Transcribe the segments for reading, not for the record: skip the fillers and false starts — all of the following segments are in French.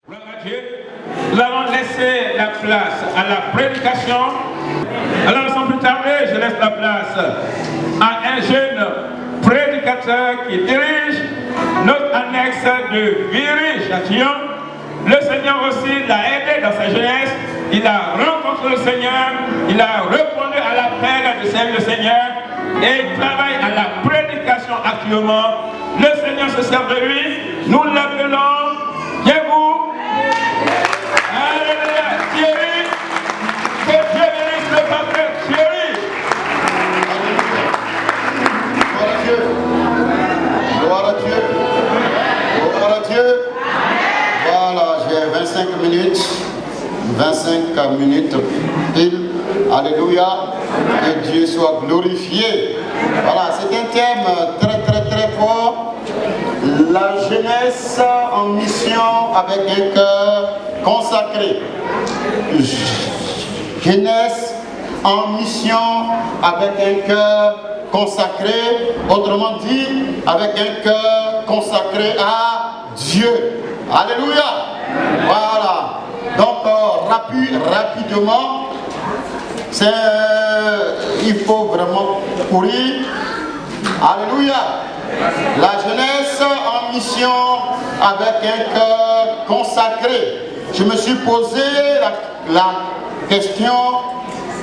Gloire à Dieu. Nous allons laisser la place à la prédication. Alors sans plus tarder, je laisse la place à un jeune prédicateur qui dirige notre annexe de Viry-Châtillon. Le Seigneur aussi l'a aidé dans sa jeunesse. Il a rencontré le Seigneur. Il a répondu à l'appel de servir le Seigneur. Et il travaille à la prédication actuellement. Le Seigneur se sert de lui. Nous l'appelons Dieu-vous. Alléluia. Thierry. Que Dieu bénisse le pasteur Thierry. Gloire à Dieu. Gloire à Dieu. Voilà, j'ai 25 minutes. 25 minutes pile. Alléluia. Que Dieu soit glorifié. Voilà, c'est un thème très fort. La jeunesse en mission avec un cœur consacré. Jeunesse en mission avec un cœur consacré. Autrement dit, avec un cœur consacré à Dieu. Alléluia. Voilà. Donc, rapidement, il faut vraiment courir. Alléluia. La jeunesse en mission avec un cœur consacré. Je me suis posé la question,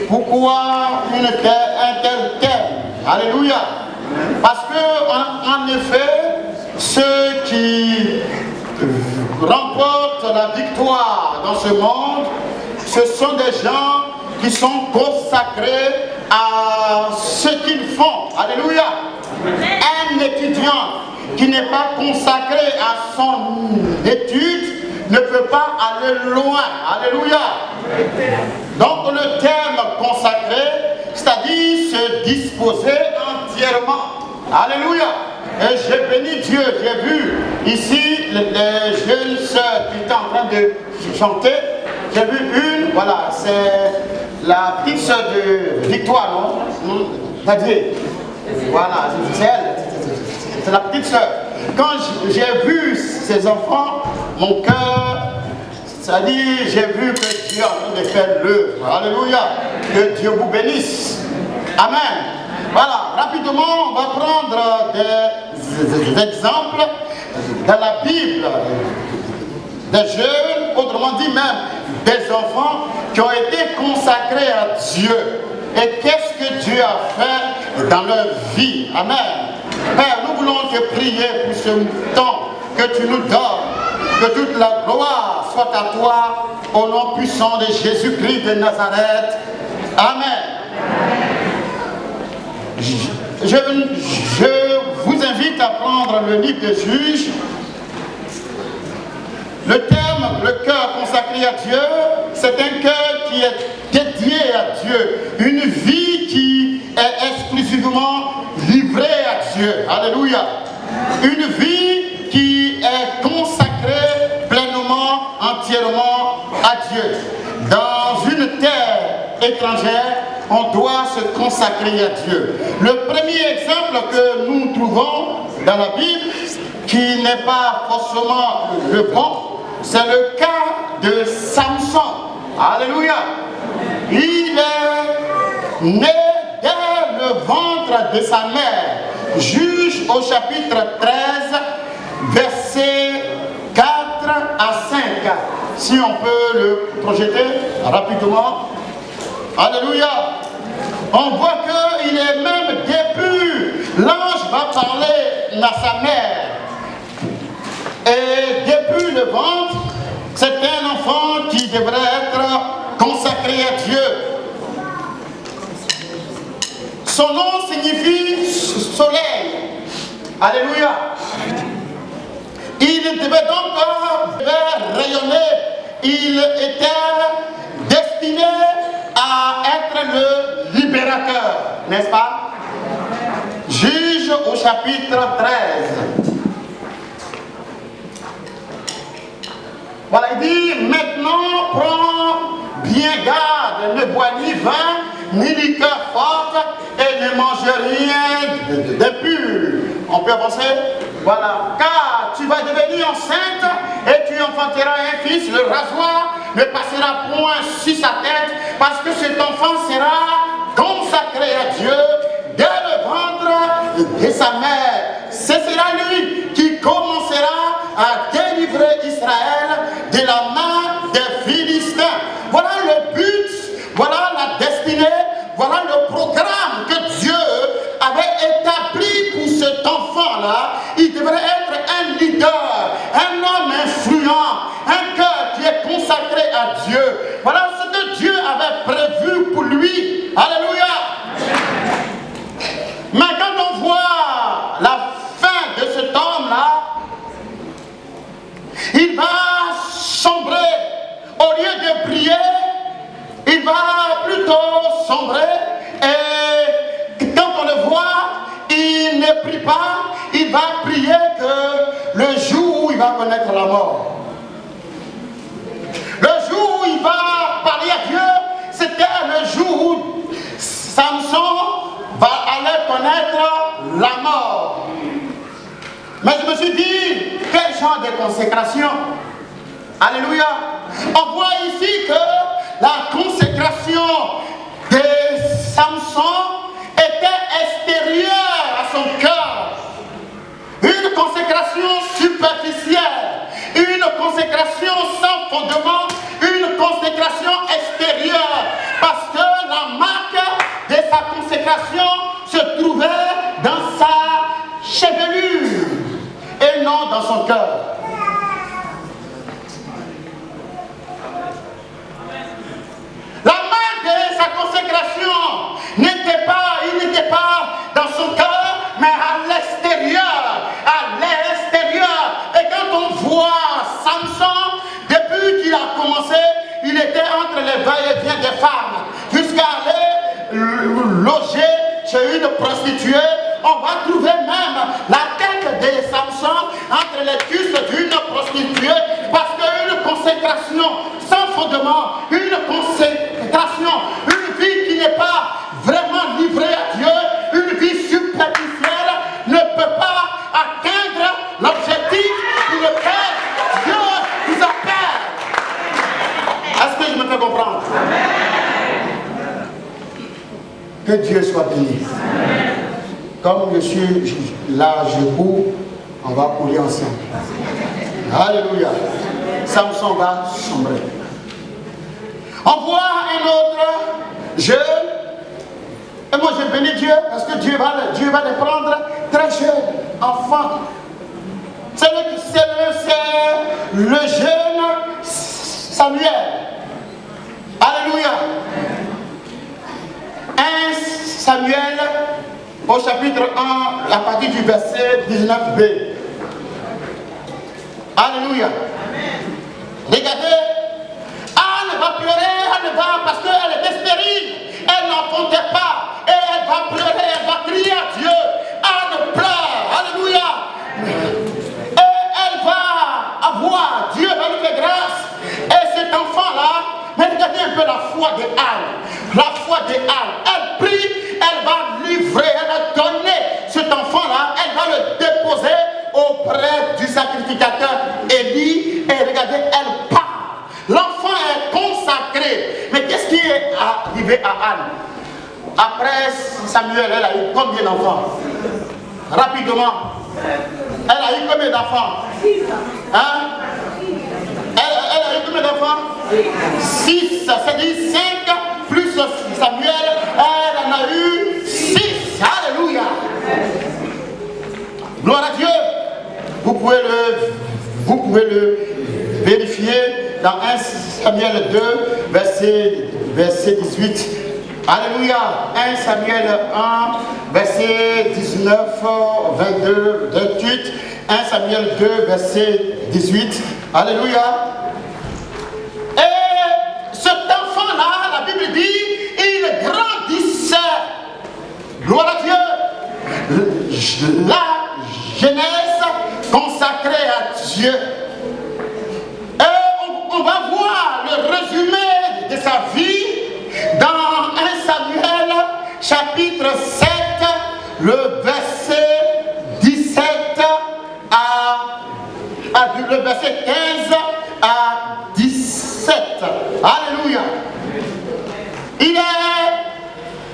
pourquoi un tel thème? Alléluia. Parce que, en effet, ceux qui remportent la victoire dans ce monde, ce sont des gens qui sont consacrés à ce qu'ils font. Alléluia. Un étudiant qui n'est pas consacré à son étude ne peut pas aller loin. Alléluia. Donc le terme consacré, c'est-à-dire se disposer entièrement. Alléluia. Et j'ai béni Dieu, j'ai vu ici les jeunes sœurs qui étaient en train de chanter. J'ai vu une, voilà, c'est la petite sœur de Victoire, non? Voilà, c'est elle, c'est la petite sœur. Quand j'ai vu ces enfants, mon cœur, c'est-à-dire, j'ai vu que Dieu est en train de faire l'œuvre. Alléluia. Que Dieu vous bénisse. Amen. Voilà, rapidement, on va prendre des exemples dans la Bible. Des jeunes, autrement dit même, des enfants qui ont été consacrés à Dieu. Et qu'est-ce que Dieu a fait dans leur vie? Amen. Père, nous voulons te prier pour ce temps que tu nous donnes. Que toute la gloire soit à toi, au nom puissant de Jésus-Christ de Nazareth. Amen. Je vous invite à prendre le livre des Juges. Le thème, le cœur consacré à Dieu, c'est un cœur qui est dédié à Dieu. Une vie qui est exclusivement livrée à Dieu. Alléluia. Une vie qui est consacrée pleinement, entièrement à Dieu. Dans une terre étrangère, on doit se consacrer à Dieu. Le premier exemple que nous trouvons dans la Bible, qui n'est pas forcément le bon, c'est le cas de Samson. Alléluia. Il est né dès le ventre de sa mère. Juge au chapitre 13, versets 4 à 5. Si on peut le projeter rapidement. Alléluia. On voit qu'il est même début. L'ange va parler à sa mère. Et depuis le ventre, c'est un enfant qui devrait être consacré à Dieu. Son nom signifie soleil. Alléluia. Il devait donc rayonner. Il était destiné à être le libérateur, n'est-ce pas? Juge au chapitre 13. Voilà, il dit, maintenant prends bien garde, ne bois ni vin, ni liqueur forte, et ne mange rien d'impur. On peut avancer? Voilà, car tu vas devenir enceinte et tu enfanteras un fils, le rasoir ne passera point sur sa tête, parce que cet enfant sera consacré à Dieu dès le ventre de sa mère. Ce sera lui qui commencera à délivrer Israël de la main des Philistins. Voilà le but, voilà la destinée, voilà le programme que Dieu avait établi pour cet enfant-là. Il devrait être un leader, un homme influent, un cœur qui est consacré à Dieu. Voilà ce que Dieu avait prévu pour lui. Alléluia. Mais quand on voit la fin de cet homme-là, il va sombrer. Au lieu de prier, il va plutôt sombrer. Et quand on le voit, il ne prie pas. Il va prier que le jour où il va connaître la mort. Le jour où il va parler à Dieu, c'était le jour où Samson allait connaître la mort. Mais je me suis dit, quel genre de consécration? Alléluia. On voit ici que la consécration de Samson était extérieure à son cœur. Une consécration superficielle, une consécration sans fondement, une consécration extérieure. Parce que la marque de sa consécration se trouvait dans sa chevelure et non dans son cœur. La marque de sa consécration n'était pas, il n'était pas dans son cœur, mais à l'extérieur, Et quand on voit Samson, depuis qu'il a commencé, il était entre les va-et-vient des femmes, jusqu'à aller loger chez une prostituée. On va trouver même la tête de Samson entre les cuisses d'une prostituée, parce qu'une consécration sans fondement, une consécration, une vie qui n'est pas vraiment livrée à Dieu, une vie superficielle, ne peut pas atteindre l'objectif pour lequel Dieu vous appelle. Est-ce que je me fais comprendre? Que Dieu soit béni. Comme je suis là, je cours, on va courir ensemble. Alléluia. Samson va sombrer. On voit un autre jeune. Et moi je bénis Dieu parce que Dieu va les prendre très jeunes, enfants. C'est le jeune Samuel. Alléluia. 1 Samuel au chapitre 1, à partir du verset 19b. Alléluia. Regardez, Anne va pleurer, Anne va, parce qu'elle était stérile. Elle n'enfantait pas. Et elle va pleurer, elle va crier à Dieu. Anne pleure. Alléluia. Et elle va avoir, Dieu va lui faire grâce. Et cet enfant-là, mais regardez un peu la foi de Anne. La foi de Anne. Elle prie, elle va livrer, elle va donner cet enfant-là, elle va le déposer auprès du sacrificateur Élie. Et regardez, elle part. L'enfant est consacré. Mais qu'est-ce qui est arrivé à Anne? Après Samuel, elle a eu combien d'enfants? Rapidement. Elle a eu combien d'enfants? Hein? Elle a eu combien d'enfants? 6. C'est-à-dire 5 plus Samuel. Elle en a eu 6. Alléluia. Gloire à Dieu. Vous pouvez le vérifier dans 1 Samuel 2, verset 18. Alléluia. 1 Samuel 1, verset 19, 22, 28. 1 Samuel 2, verset 18. Alléluia. Et cet enfant-là, la Bible dit, il grandissait. Gloire à Dieu. La jeunesse consacrée à Dieu. Et on va voir le résumé de sa vie dans 1 Samuel chapitre 7, le verset 17 à le verset 15 à 17. Alléluia. Il est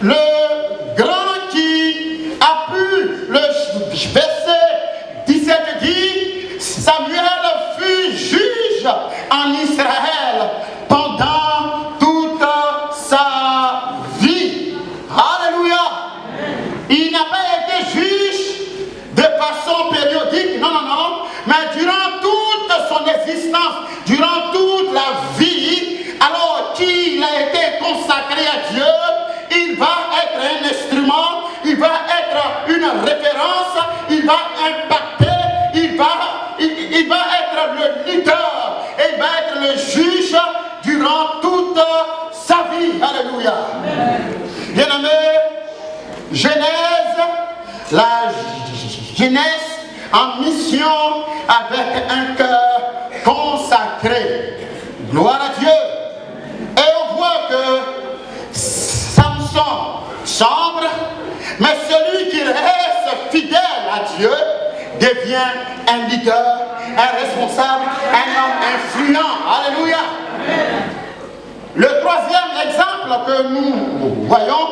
le grand qui a pu, le verset 17 dit, Samuel fut juge en Israël pendant toute sa vie. Alléluia. Il n'a pas été juge de façon périodique, non, mais durant toute son existence, durant toute la vie, alors qu'il a été consacré à Dieu, il va être un instrument, il va être une référence, il va impacter, il va être le leader, et il va être le juge durant toute sa vie. Alléluia. Bien-aimé, la Genèse en mission avec un cœur consacré. Gloire à Dieu. Et on voit que Samson sombre, mais celui qui reste fidèle à Dieu devient un leader, un responsable, un homme influent. Alléluia. Le troisième exemple que nous voyons,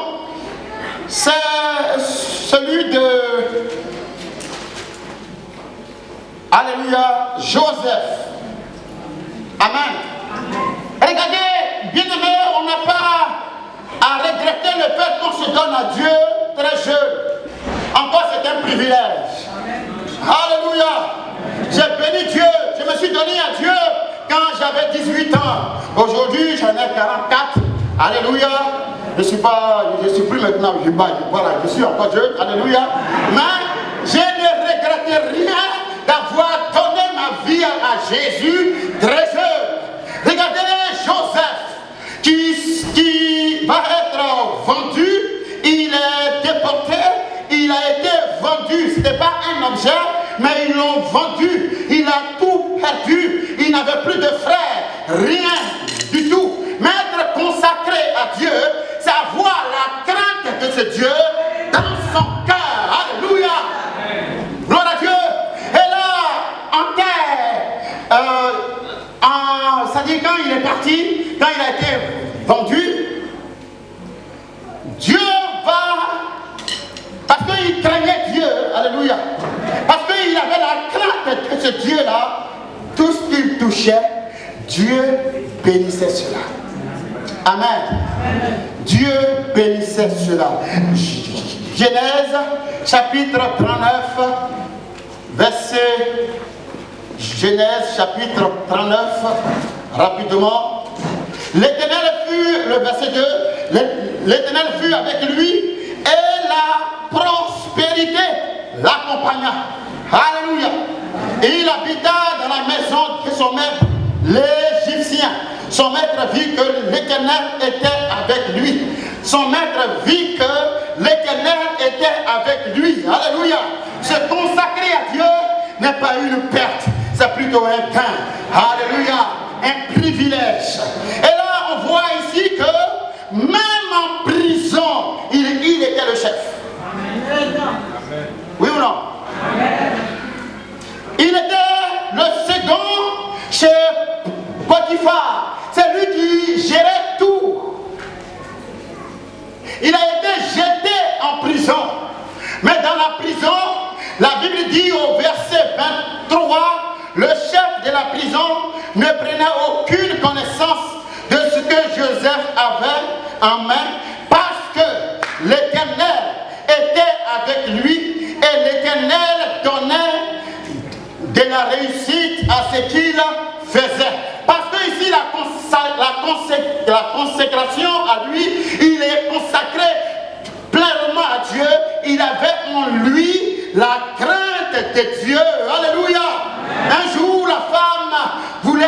c'est celui de Alléluia, Joseph. Amen. Regardez, bien aimé, on n'a pas à regretter le fait qu'on se donne à Dieu très jeune. Encore c'est un privilège. Alléluia. J'ai béni Dieu. Je me suis donné à Dieu quand j'avais 18 ans. Aujourd'hui, j'en ai 44. Alléluia. Je suis plus maintenant, je suis encore jeune. Alléluia. Mais je ne regrette rien d'avoir donné ma vie à Jésus très jeune. Regardez Joseph qui va être vendu, il est déporté, il a été vendu. Ce n'était pas un objet, mais ils l'ont vendu. Il a tout perdu, il n'avait plus de frères, rien du tout. Mais être consacré à Dieu, c'est avoir la crainte de ce Dieu dans son cœur. Alléluia. Gloire à Dieu. Et là, en terre, c'est-à-dire quand il est parti, quand il a été vendu, Dieu va, parce qu'il craignait Dieu, alléluia, parce qu'il avait la crainte de ce Dieu-là, tout ce qu'il touchait, Dieu bénissait cela. Amen. Dieu bénissait cela. Genèse, chapitre 39, verset... Genèse, chapitre 39, rapidement. L'Éternel fut, le verset 2, l'Éternel fut avec lui et la prospérité l'accompagna. Alléluia. Et il habita dans la maison de son maître, l'Égyptien. Son maître vit que l'Éternel était avec lui. Son maître vit que l'Éternel était avec lui. Alléluia. Se consacrer à Dieu n'est pas une perte, c'est plutôt un gain. Alléluia. Un privilège. Et là, on voit ici que même en prison, il était le chef. Oui ou non? Il était le second chez Potiphar. C'est lui qui gérait tout. Il a été jeté en prison. Mais dans la prison, la Bible dit au verset 23, le chef de la prison ne prenait aucune connaissance de ce que Joseph avait en main parce que l'Éternel était avec lui et l'Éternel donnait de la réussite à ce qu'il faisait. Parce que ici, la consécration à lui, il est consacré pleinement à Dieu. Il avait en lui la crainte de Dieu. Alléluia. Un jour, la femme voulait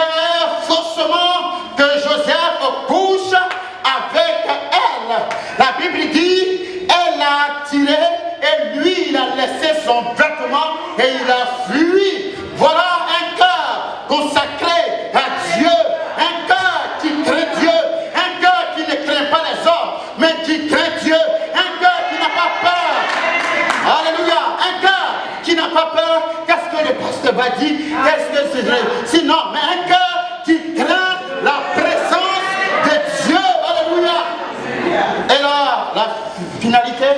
forcément que Joseph couche avec elle. La Bible dit, elle l'a tiré et lui, il a laissé son vêtement et il a fui. Voilà un cœur consacré à Dieu, un cœur qui craint Dieu, un cœur qui ne craint pas les hommes, mais qui craint Dieu, un cœur qui n'a pas peur. Alléluia, un cœur qui n'a pas peur, qu'est-ce que le pasteur va dire, qu'est-ce que c'est? Sinon, mais un cœur qui craint la présence de Dieu. Alléluia. Et là, la finalité,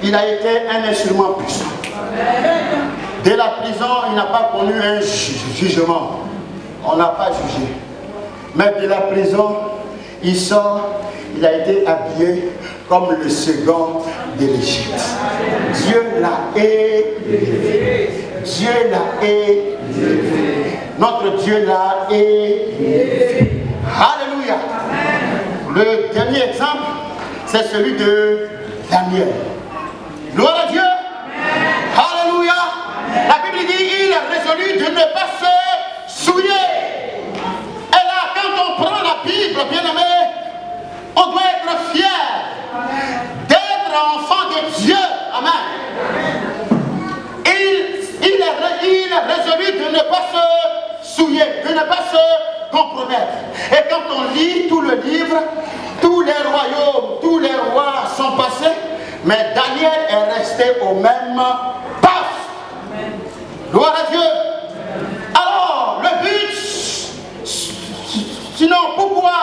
il a été un instrument puissant. Dès la prison, il n'a pas connu un jugement. On n'a pas jugé. Mais de la prison, il sort, il a été habillé comme le second de l'Égypte. Dieu l'a élevé. Dieu l'a élevé. Notre Dieu l'a élevé. Alléluia. Le dernier exemple, c'est celui de Daniel. Gloire à Dieu. Alléluia. La Bible dit, il est résolu de ne pas se souiller. Et là, quand on prend la Bible, bien aimé, on doit être fier d'être enfant de Dieu. Amen. Il est résolu de ne pas se souiller, de ne pas se compromettre. Et quand on lit tout le livre, tous les royaumes, tous les rois sont passés, mais Daniel est resté au même poste. Gloire à Dieu. Alors, le but, sinon pourquoi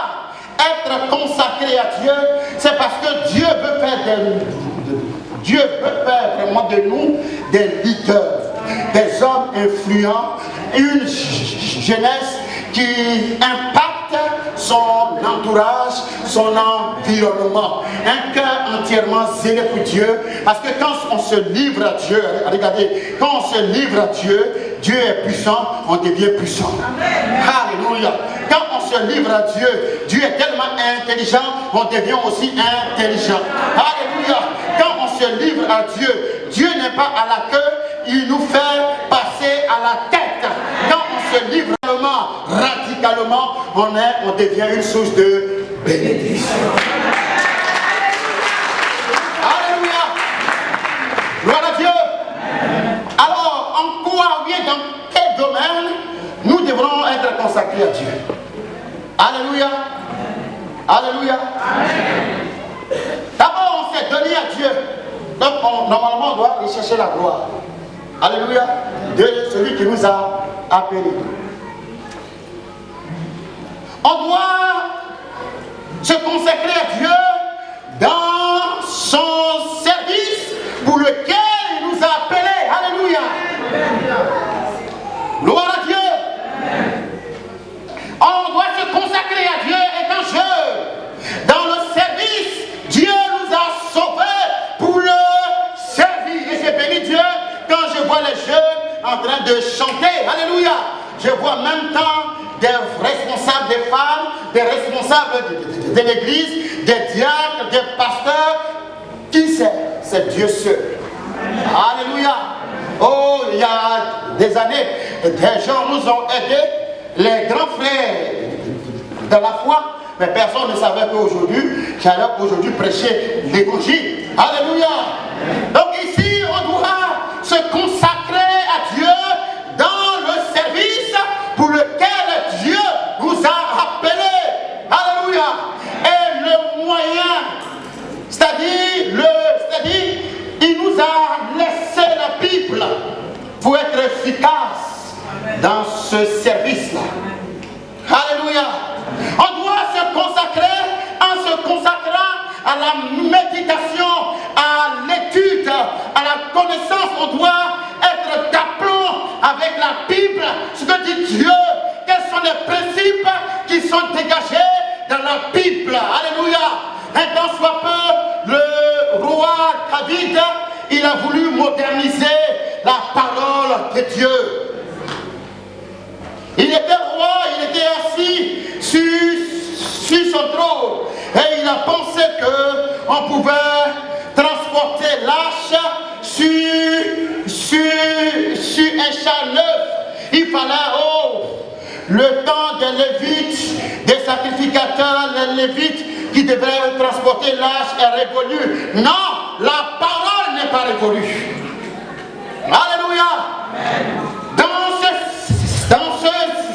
être consacré à Dieu, c'est parce que Dieu veut faire vraiment de nous des leaders, des hommes influents, une jeunesse qui impacte son entourage, son environnement. Un cœur entièrement zélé pour Dieu. Parce que quand on se livre à Dieu, regardez, quand on se livre à Dieu, Dieu est puissant, on devient puissant. Alléluia. Quand on se livre à Dieu, Dieu est tellement intelligent, on devient aussi intelligent. Alléluia. Quand on se livre à Dieu, Dieu n'est pas à la queue, il nous fait passer à la tête. Quand on se livre radicalement, on devient une source de bénédiction. Alléluia. Gloire à Dieu. Alors, en quoi, ou bien dans quel domaine nous devrons être consacrés à Dieu? Alléluia. Alléluia. D'abord, on s'est donné à Dieu. Donc, normalement, on doit aller chercher la gloire. Alléluia. De celui qui nous a appelés. On doit se consacrer à Dieu dans son service pour lequel il nous a appelés. Alléluia. Gloire à Dieu. On doit se consacrer à Dieu étant jeune. Dans le service, Dieu nous a sauvés pour le servir. Et j'ai béni Dieu quand je vois les jeunes en train de chanter. Alléluia. Je vois en même temps des responsables des femmes, des responsables de l'église, des diacres, des pasteurs. Qui c'est? C'est Dieu seul. Alléluia. Oh, il y a des années, des gens nous ont aidés, les grands frères de la foi, mais personne ne savait qu'aujourd'hui, j'allais aujourd'hui prêcher l'évangile. Alléluia. Donc ici, on doit se consacrer à Dieu dans le service pour lequel Dieu nous a appelés. Alléluia. Et le moyen, c'est-à-dire, il nous a laissé la Bible pour être efficace dans ce service-là. Alléluia. On doit se consacrer en se consacrant à la méditation, à l'étude, à la connaissance. On doit être d'aplomb avec la Bible, ce que dit Dieu, quels sont les principes qui sont dégagés dans la Bible. Alléluia. Un temps soit peu, le roi David, il a voulu moderniser la parole de Dieu. Il était roi, il était assis sur son trône. Et il a pensé qu'on pouvait transporter l'arche sur un char neuf. Il fallait, le temps des Lévites, des sacrificateurs, les Lévites qui devaient transporter l'arche est révolu. Non, la parole n'est pas révolue. Alléluia. Dans ce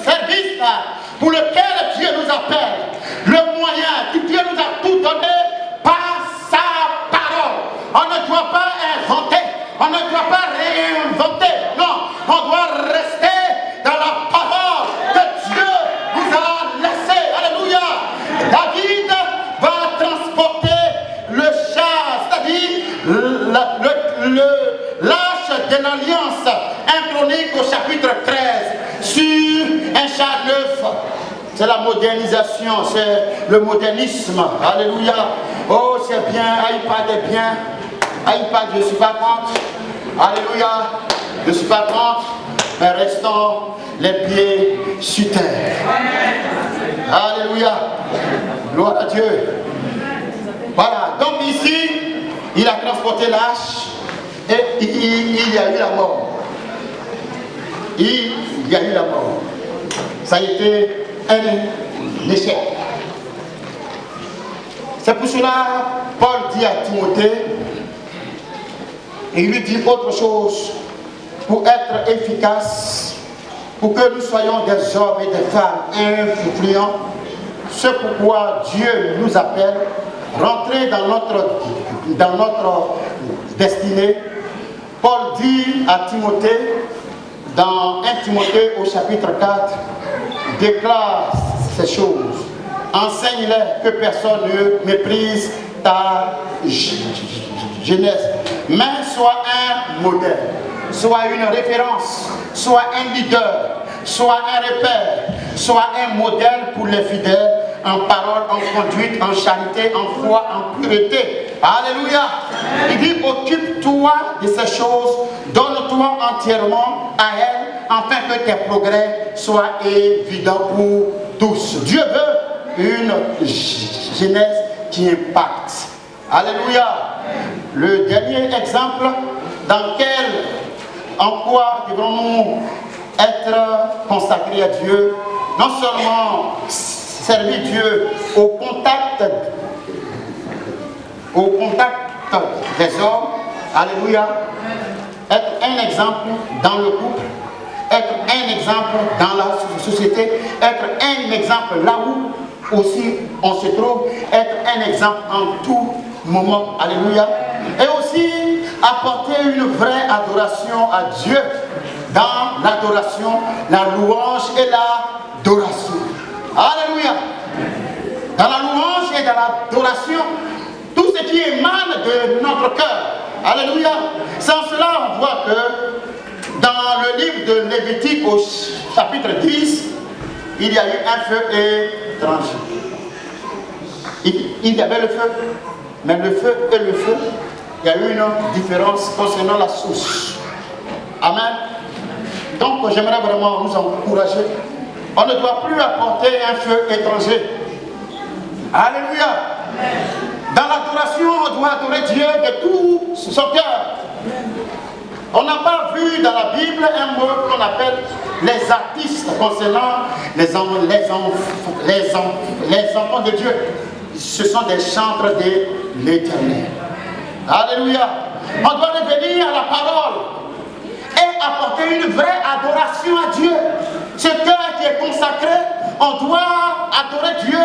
service-là, pour lequel Dieu nous appelle, le moyen que Dieu nous a tout donné par sa parole. On ne doit pas inventer, on ne doit pas réinventer. Non, On doit rester dans la parole que Dieu nous a laissée. Alléluia. David va transporter le char, c'est-à-dire l'arche de l'alliance, 1 Chronique au chapitre 13, sur un char neuf. C'est la modernisation, c'est le modernisme. Alléluia. Oh, c'est bien, iPad est bien. iPad, je ne suis pas contre. Alléluia. Je ne suis pas contre. Mais restons les pieds sur terre. Alléluia. Gloire à Dieu. Voilà. Donc ici, il a transporté l'arche et il y a eu la mort. Il y a eu la mort. Ça a été un échec. C'est pour cela Paul dit à Timothée, et il lui dit autre chose, pour être efficace, pour que nous soyons des hommes et des femmes influents, c'est pourquoi Dieu nous appelle, rentrer dans notre destinée. Paul dit à Timothée, dans 1 Timothée au chapitre 4, déclare ces choses. Enseigne-les que personne ne méprise ta jeunesse. Mais sois un modèle, sois une référence, sois un leader, sois un repère, sois un modèle pour les fidèles en parole, en conduite, en charité, en foi, en pureté. Alléluia. Il dit, occupe-toi de ces choses, donne-toi entièrement à elles, afin que tes progrès soient évidents pour tous. Dieu veut une jeunesse qui impacte. Alléluia. Le dernier exemple, en quoi devons-nous être consacrés à Dieu, non seulement servir Dieu au contact des hommes, alléluia, être un exemple dans le couple, être un exemple dans la société, être un exemple là où aussi on se trouve, être un exemple en tout moment, alléluia, et aussi apporter une vraie adoration à Dieu dans l'adoration, la louange et l'adoration. Alléluia. Dans la louange et dans l'adoration, tout ce qui émane de notre cœur. Alléluia. Sans cela, on voit que dans le livre de Lévitique au chapitre 10, il y a eu un feu étranger. Il y avait le feu, mais le feu et le feu, il y a eu une différence concernant la source. Amen. Donc j'aimerais vraiment nous encourager. On ne doit plus apporter un feu étranger. Alléluia. Dans l'adoration, on doit adorer Dieu de tout son cœur. On n'a pas vu dans la Bible un mot qu'on appelle les artistes concernant les enfants de Dieu. Ce sont des chantres de l'Éternel. Alléluia. On doit revenir à la parole et apporter une vraie adoration à Dieu. Ce cœur qui est consacré, on doit adorer Dieu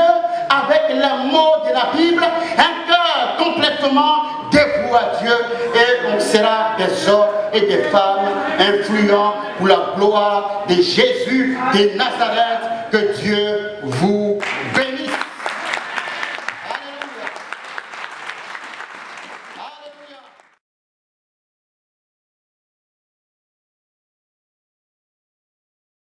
avec les mots de la Bible, un cœur complètement dévoué à Dieu, et on sera des hommes et des femmes influents pour la gloire de Jésus de Nazareth. Que Dieu vous